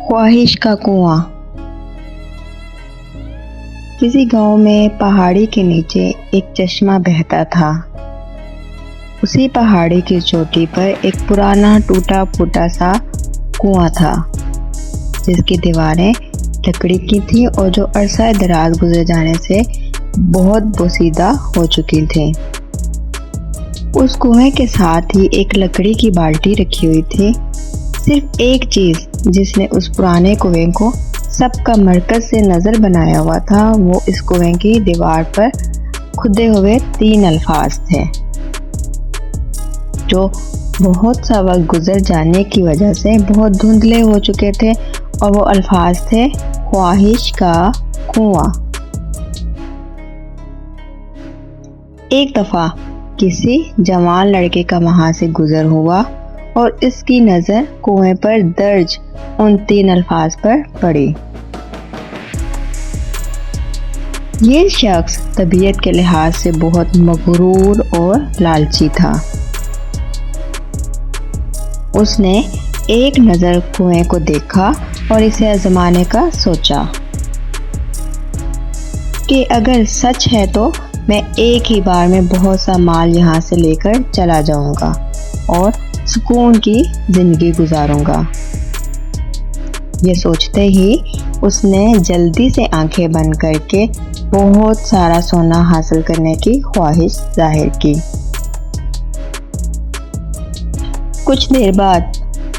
ख्वाहिश का कुआं। किसी गांव में पहाड़ी के नीचे एक चश्मा बहता था। उसी पहाड़ी की चोटी पर एक पुराना टूटा फूटा सा कुआं था, जिसकी दीवारें लकड़ी की थी और जो अरसा दराज गुजर जाने से बहुत बोसीदा हो चुकी थी। उस कुएं के साथ ही एक लकड़ी की बाल्टी रखी हुई थी। सिर्फ एक चीज जिसने उस पुराने कुएं को सबका मरकज से नजर बनाया हुआ था, वो इस कुएं की दीवार पर खुदे हुए 3 अल्फाज थे, जो बहुत सा वक्त गुजर जाने की वजह से बहुत धुंधले हो चुके थे। और वो अल्फाज थे, ख्वाहिश का कुआं। एक दफा किसी जवान लड़के का वहां से गुजर हुआ और इसकी नजर कुएं पर दर्ज उन 3 अल्फाज पर पड़ी। ये शख्स तबीयत के लिहाज से बहुत मगरूर और लालची था। उसने एक नजर कुएं को देखा और इसे आजमाने का सोचा कि अगर सच है तो मैं एक ही बार में बहुत सा माल यहाँ से लेकर चला जाऊंगा और सुकून की जिंदगी गुजारूंगा। ये सोचते ही उसने जल्दी से आंखें बंद करके बहुत सारा सोना हासिल करने की ख्वाहिश जाहिर की। कुछ देर बाद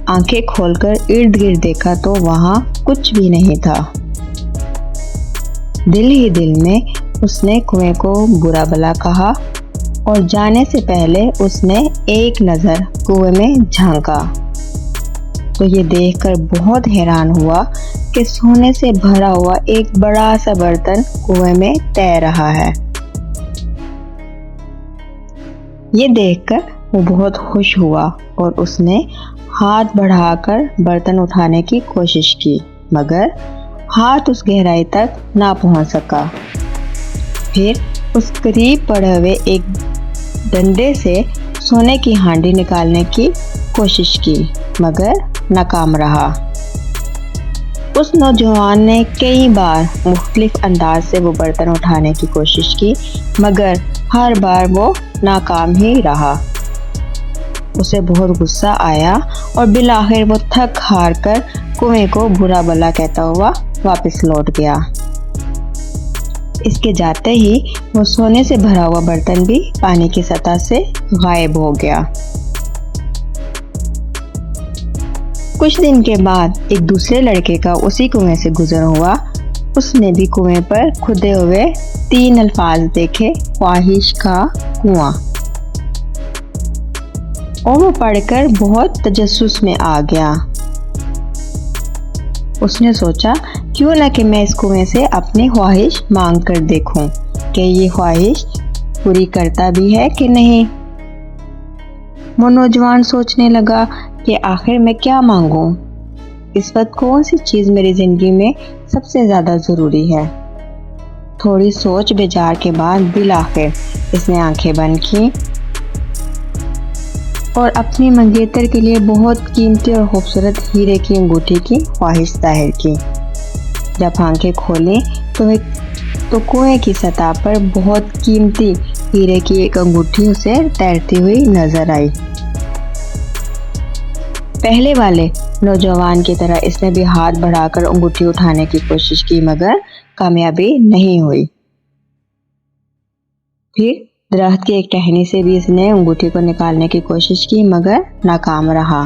आंखें खोलकर इर्द गिर्द देखा तो वहां कुछ भी नहीं था। दिल ही दिल में उसने कुएं को बुरा भला कहा और जाने से पहले उसने एक नज़र कुएं में झांका तो ये देखकर बहुत हैरान हुआ कि सोने से भरा हुआ एक बड़ा सा बर्तन कुएं में तैर रहा है। ये देखकर वो बहुत खुश हुआ और उसने हाथ बढ़ाकर बर्तन उठाने की कोशिश की, मगर हाथ उस गहराई तक ना पहुंच सका। फिर उस करीब पड़े हुए एक डंडे से सोने की हांडी निकालने की कोशिश की, मगर नाकाम रहा। उस नौजवान ने कई बार मुख्तलिफ अंदाज से वो बर्तन उठाने की कोशिश की, मगर हर बार वो नाकाम ही रहा। उसे बहुत गुस्सा आया और बिलाखिर वो थक हार कर कुएं को बुरा भला कहता हुआ वापस लौट गया। इसके जाते ही वो सोने से भरा हुआ बर्तन भी पानी की सतह से गायब हो गया। कुछ दिन के बाद एक दूसरे लड़के का उसी कुएं से गुजर हुआ। उसने भी कुएं पर खुदे हुए 3 अल्फाज देखे, ख्वाहिश का कुआं, और वो पढ़कर बहुत तजस्सुस में आ गया। उसने सोचा क्यों न कि मैं इस कुएं से अपनी ख्वाहिश मांग कर देखूं कि ये ख्वाहिश पूरी करता भी है कि नहीं। वो नौजवान सोचने लगा कि आखिर मैं क्या मांगूं, इस वक्त कौन सी चीज़ मेरी ज़िंदगी में सबसे ज़्यादा ज़रूरी है। थोड़ी सोच विचार के बाद बिलाखिर इसने आंखें बंद की और अपनी मंगेतर के लिए बहुत कीमती और खूबसूरत हीरे की अंगूठी की ख्वाहिश जाहिर की। जब आंखें खोली तो कुएं की सतह पर बहुत कीमती हीरे की एक अंगूठी उसे तैरती हुई नजर आई। पहले वाले नौजवान की तरह इसने भी हाथ बढ़ाकर अंगूठी उठाने की कोशिश की, मगर कामयाबी नहीं हुई। फिर दरख्त की एक टहनी से भी इसने अंगूठी को निकालने की कोशिश की, मगर नाकाम रहा।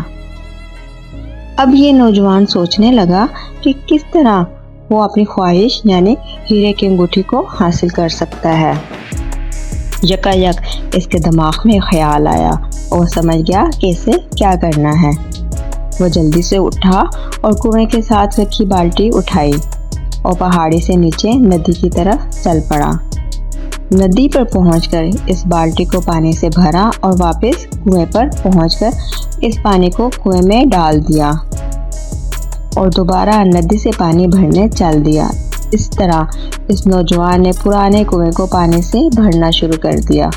अब ये नौजवान सोचने लगा कि किस तरह वो अपनी ख्वाहिश यानी हीरे की अंगूठी को हासिल कर सकता है। यकायक इसके दिमाग में ख्याल आया और समझ गया कि इसे क्या करना है। वो जल्दी से उठा और कुएं के साथ रखी बाल्टी उठाई और पहाड़ी से नीचे नदी की तरफ चल पड़ा। नदी पर पहुंचकर इस बाल्टी को पानी से भरा और वापस कुएं पर पहुंचकर इस पानी को कुएं में डाल दिया और दोबारा नदी से पानी भरने चल दिया। इस तरह इस नौजवान ने पुराने कुएं को पानी से भरना शुरू कर दिया।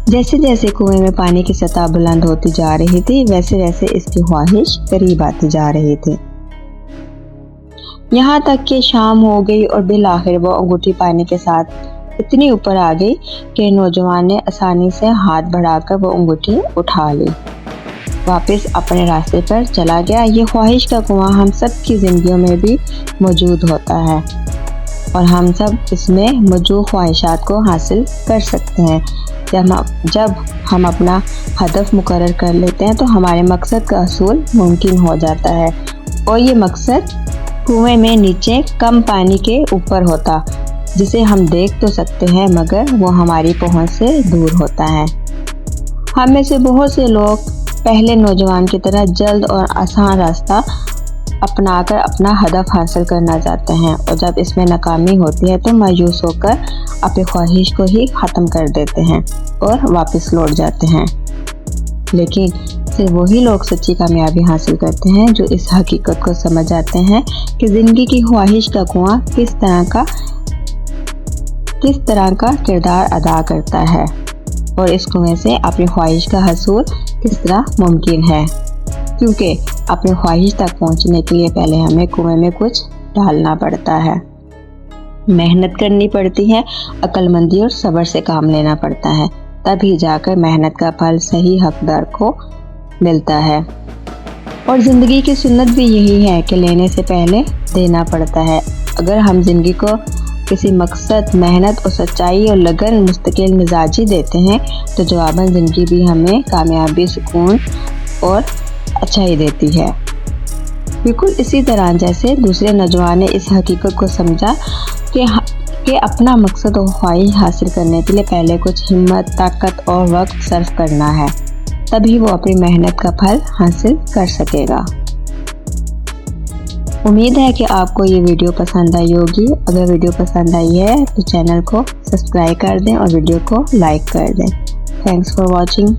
जैसे जैसे कुएं में पानी की सतह बुलंद होती जा रही थी वैसे वैसे इसकी ख्वाहिश करीब आती जा रही थी। यहाँ तक कि शाम हो गई और बिल आखिर वो अंगूठी पानी के साथ इतनी ऊपर आ गई कि नौजवान ने आसानी से हाथ बढ़ाकर वो अंगूठी उठा ली, वापस अपने रास्ते पर चला गया। ये ख्वाहिश का कुआं हम सब की जिंदगियों में भी मौजूद होता है और हम सब इसमें मौजूद ख्वाहिशात को हासिल कर सकते हैं। जब हम अपना हदफ मुकर्रर कर लेते हैं तो हमारे मकसद का हसूल मुमकिन हो जाता है और ये मकसद कुएं में नीचे कम पानी के ऊपर होता, जिसे हम देख तो सकते हैं मगर वो हमारी पहुंच से दूर होता है। हम में से बहुत से लोग पहले नौजवान की तरह जल्द और आसान रास्ता अपनाकर अपना हदफ हासिल करना चाहते हैं और जब इसमें नाकामी होती है तो मायूस होकर अपनी ख्वाहिश को ही ख़त्म कर देते हैं और वापस लौट जाते हैं। लेकिन सिर्फ वही लोग सच्ची कामयाबी हासिल करते हैं जो इस हकीकत को समझ जाते हैं कि ज़िंदगी की ख्वाहिश का कुआं किस तरह का किरदार अदा करता है और इस कुएं से अपनी ख्वाहिश का हसूल किस तरह मुमकिन है, क्योंकि अपनी ख्वाहिश तक पहुंचने के लिए पहले हमें कुएं में कुछ डालना पड़ता है, मेहनत करनी पड़ती है, अक्लमंदी और सब्र से काम लेना पड़ता है, तभी जाकर मेहनत का फल सही हकदार को मिलता है। और ज़िंदगी की सुन्नत भी यही है कि लेने से पहले देना पड़ता है। अगर हम ज़िंदगी को किसी मकसद, मेहनत और सच्चाई और लगन मुस्तकिल मिजाजी देते हैं तो जवाबन ज़िंदगी भी हमें कामयाबी, सुकून और अच्छाई देती है। बिल्कुल इसी तरह जैसे दूसरे नौजवान ने इस हकीकत को समझा कि अपना मकसद और ख्वाहिश हासिल करने के लिए पहले कुछ हिम्मत, ताकत और वक्त सर्फ करना है, तभी वो अपनी मेहनत का फल हासिल कर सकेगा। उम्मीद है कि आपको ये वीडियो पसंद आई होगी। अगर वीडियो पसंद आई है तो चैनल को सब्सक्राइब कर दें और वीडियो को लाइक कर दें। Thanks for watching.